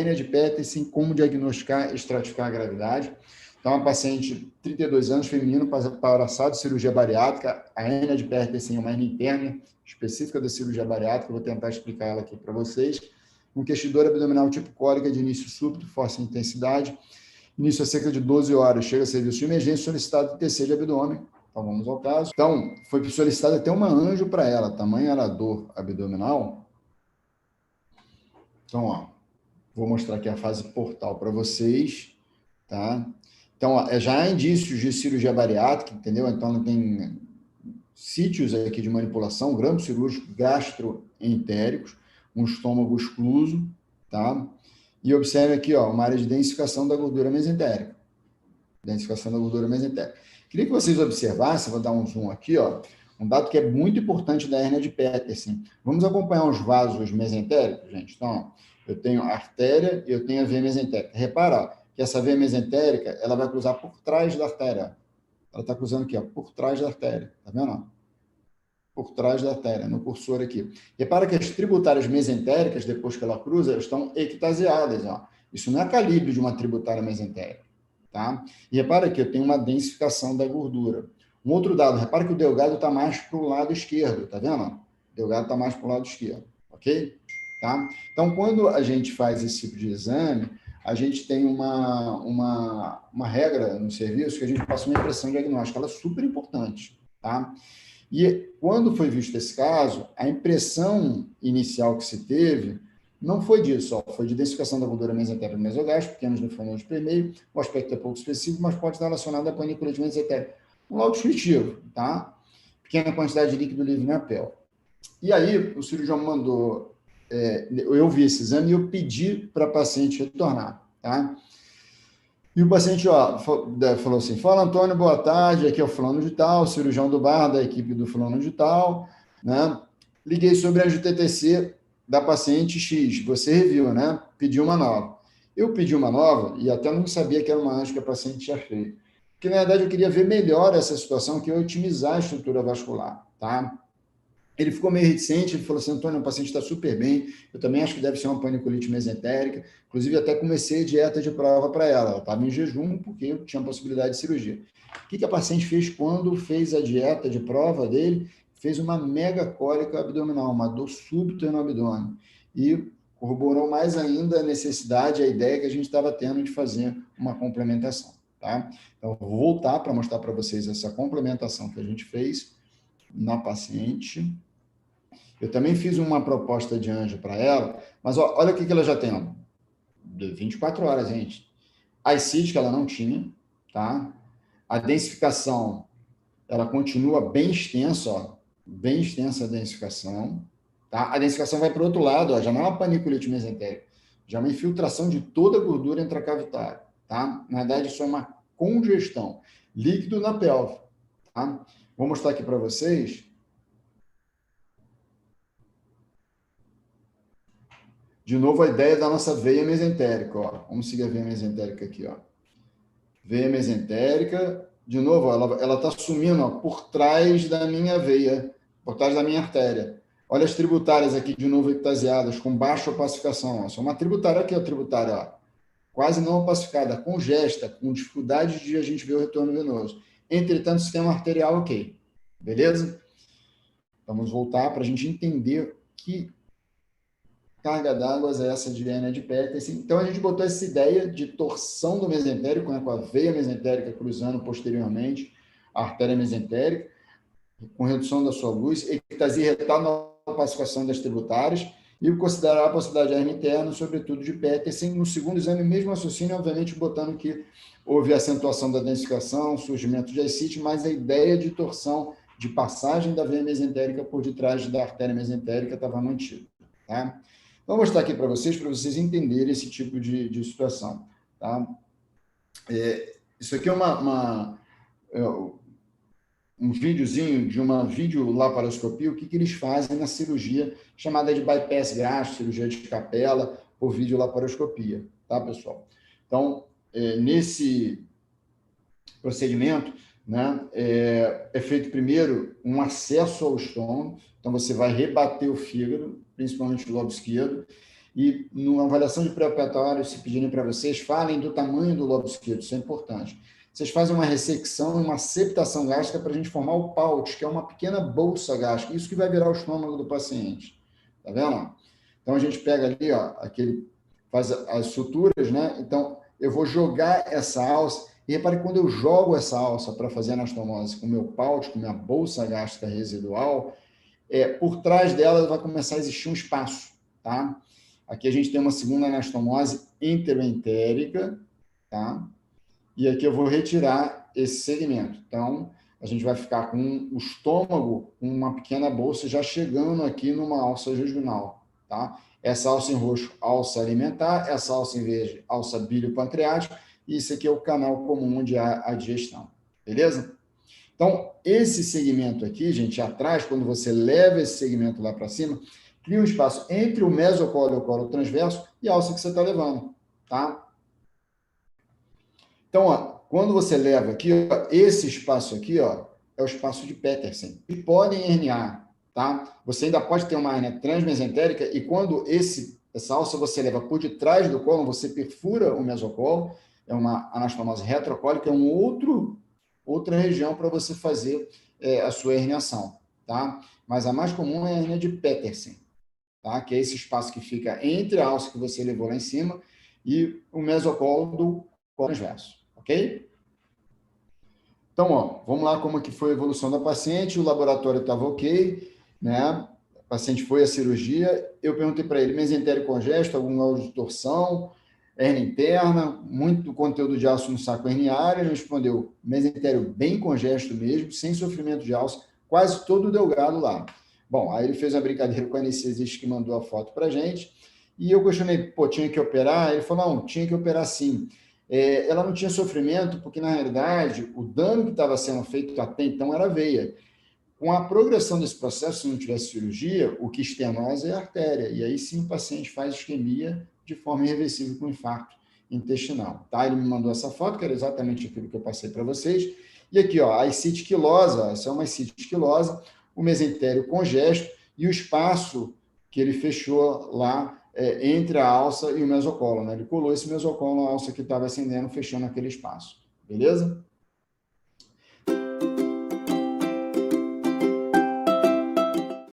hérnia de Petersen, como diagnosticar e estratificar a gravidade. Então, uma paciente, 32 anos, feminino, passado cirurgia bariátrica, a hérnia de Petersen é uma hérnia interna específica da cirurgia bariátrica, vou tentar explicar ela aqui para vocês. Um questidor abdominal tipo cólica de início súbito, força e intensidade, início a cerca de 12 horas, chega a serviço de emergência, solicitado TC de abdômen. Então, vamos ao caso. Então, foi solicitado até uma anjo para ela, tamanho era a dor abdominal. Então, ó, vou mostrar aqui a fase portal para vocês, tá? Então, ó, já há indícios de cirurgia bariátrica, entendeu? Então, não tem sítios aqui de manipulação, grampos cirúrgicos gastroentéricos, um estômago excluso, tá? E observe aqui, ó, uma área de densificação da gordura mesentérica. Densificação da gordura mesentérica. Queria que vocês observassem, vou dar um zoom aqui, ó, um dado que é muito importante da hérnia de Petersen. Vamos acompanhar os vasos mesentéricos, gente? Então, ó, eu tenho a artéria e eu tenho a veia mesentérica. Repara, ó, que essa veia mesentérica, ela vai cruzar por trás da artéria. Ela está cruzando aqui, ó, por trás da artéria. Tá vendo? Por trás da artéria, no cursor aqui. Repara que as tributárias mesentéricas, depois que ela cruza, elas estão ectasiadas. Ó. Isso não é calibre de uma tributária mesentérica. Tá? E repara que eu tenho uma densificação da gordura. Um outro dado, repara que o delgado está mais para o lado esquerdo. Tá vendo? O delgado está mais para o lado esquerdo. Ok? Tá? Então, quando a gente faz esse tipo de exame, a gente tem uma regra no serviço que a gente passa uma impressão diagnóstica. Ela é super importante. Tá? E quando foi visto esse caso, a impressão inicial que se teve não foi disso, ó, foi de densificação da gordura mesentérica do mesogástrico, pequenos linfonodos de permeio, o aspecto é pouco específico, mas pode estar relacionado à paniculite mesentérica. Um laudo descritivo, tá? Pequena quantidade de líquido livre na pele. E aí, o cirurgião mandou, eu vi esse exame e eu pedi para a paciente retornar, tá? E o paciente, ó, falou assim, fala, Antônio, boa tarde, aqui é o fulano de tal, cirurgião do bar da equipe do fulano de tal, né? Liguei sobre a GTTC da paciente X, você reviu, né? Pediu uma nova. Eu pedi uma nova e até não sabia que era uma anjo que a paciente tinha feito. Porque, na verdade, eu queria ver melhor essa situação, que eu ia otimizar a estrutura vascular, tá? Ele ficou meio reticente, ele falou assim, Antônio, o paciente está super bem, eu também acho que deve ser uma paniculite mesentérica, inclusive até comecei a dieta de prova para ela, ela estava em jejum porque eu tinha possibilidade de cirurgia. O que a paciente fez quando fez a dieta de prova dele? Fez uma mega cólica abdominal, uma dor súbita no abdômen, e corroborou mais ainda a necessidade, a ideia que a gente estava tendo de fazer uma complementação, tá? Então, vou voltar para mostrar para vocês essa complementação que a gente fez na paciente. Eu também fiz uma proposta de anjo para ela, mas ó, olha o que ela já tem, ó, de 24 horas, gente. A ICID que ela não tinha, tá? A densificação, ela continua bem extensa, ó, bem extensa a densificação, tá? A densificação vai para o outro lado, ó, já não é uma paniculite mesentérica, já é uma infiltração de toda a gordura intracavitária, tá? Na verdade, isso é uma congestão, líquido na pelve, tá? Vou mostrar aqui para vocês. De novo, a ideia da nossa veia mesentérica, ó. Vamos seguir a veia mesentérica aqui, ó. Veia mesentérica, de novo, ela está sumindo, ó, por trás da minha veia, por trás da minha artéria. Olha as tributárias aqui, de novo, ectasiadas, com baixa opacificação. Ó. Só uma tributária aqui, ó, tributária, ó. Quase não opacificada, congesta, com dificuldade de a gente ver o retorno venoso. Entretanto, sistema arterial, ok. Beleza? Vamos voltar para a gente entender que carga d'água é essa de hérnia de Petersen. Então, a gente botou essa ideia de torção do mesentérico, né, com a veia mesentérica cruzando posteriormente a artéria mesentérica, com redução da sua luz, ectasia retal na opacificação das tributárias, e considerar a possibilidade de hérnia interna, sobretudo de Petersen. No segundo exame, mesmo raciocínio, obviamente, botando que houve acentuação da densificação, surgimento de ascite, mas a ideia de torção, de passagem da veia mesentérica por detrás da artéria mesentérica estava mantida, tá? Vou mostrar aqui para vocês entenderem esse tipo de situação. Tá? Isso aqui é um videozinho de uma videolaparoscopia, o que eles fazem na cirurgia chamada de bypass gástrico, cirurgia de capela por videolaparoscopia, tá, pessoal? Então, nesse procedimento, né, é feito primeiro um acesso ao estômago, então você vai rebater o fígado, principalmente o lobo esquerdo, E numa avaliação de pré-operatório, se pedirem para vocês, falem do tamanho do lobo esquerdo, isso é importante. Vocês fazem uma ressecção e uma septação gástrica para a gente formar o pouch, que é uma pequena bolsa gástrica, isso que vai virar o estômago do paciente. Tá vendo? Então, a gente pega ali, ó, faz as suturas, né? Então, eu vou jogar essa alça, e repare, quando eu jogo essa alça para fazer anastomose com o meu pouch, com minha bolsa gástrica residual, por trás dela vai começar a existir um espaço, tá? Aqui a gente tem uma segunda anastomose enteroentérica, tá? E aqui eu vou retirar esse segmento. Então, a gente vai ficar com o estômago, com uma pequena bolsa já chegando aqui numa alça jejunal, tá? Essa alça em roxo, alça alimentar, essa alça em verde, alça bílio-pancreático, e isso aqui é o canal comum onde há a digestão, beleza? Então, esse segmento aqui, gente, atrás, quando você leva esse segmento lá para cima, cria um espaço entre o mesocolo e o colo transverso e a alça que você está levando, tá? Então, ó, quando você leva aqui, ó, esse espaço aqui, ó, é o espaço de Petersen. E podem herniar, tá? Você ainda pode ter uma hernia transmesentérica e quando essa alça você leva por detrás do colo, você perfura o mesocolo, é uma anastomose retrocólica, é outra região para você fazer a sua herniação, tá? Mas a mais comum é a hernia de Petersen, tá? Que é esse espaço que fica entre a alça que você levou lá em cima e o mesocolo do colo transverso, ok? Então, ó, vamos lá como que foi a evolução da paciente, o laboratório estava ok, né? O paciente foi à cirurgia, eu perguntei para ele, mesentério congesto, algum grau de torção, hernia interna, muito conteúdo de alça no saco herniário, ele respondeu, mesentério bem congesto mesmo, sem sofrimento de alça, quase todo delgado lá. Bom, aí ele fez uma brincadeira com a anestesista que mandou a foto para a gente, e eu questionei, pô, tinha que operar? Ele falou, não, tinha que operar sim. Ela não tinha sofrimento, porque, na realidade, o dano que estava sendo feito até então era a veia. Com a progressão desse processo, se não tivesse cirurgia, o que estenose é a artéria, e aí sim o paciente faz isquemia de forma irreversível com infarto intestinal. Tá? Ele me mandou essa foto, que era exatamente aquilo que eu passei para vocês. E aqui, ó, a ascite quilosa, essa é uma ascite quilosa, o mesentério congesto e o espaço que ele fechou lá entre a alça e o mesocolo, né? Ele colou esse mesocolo na alça que estava ascendendo, fechando aquele espaço. Beleza?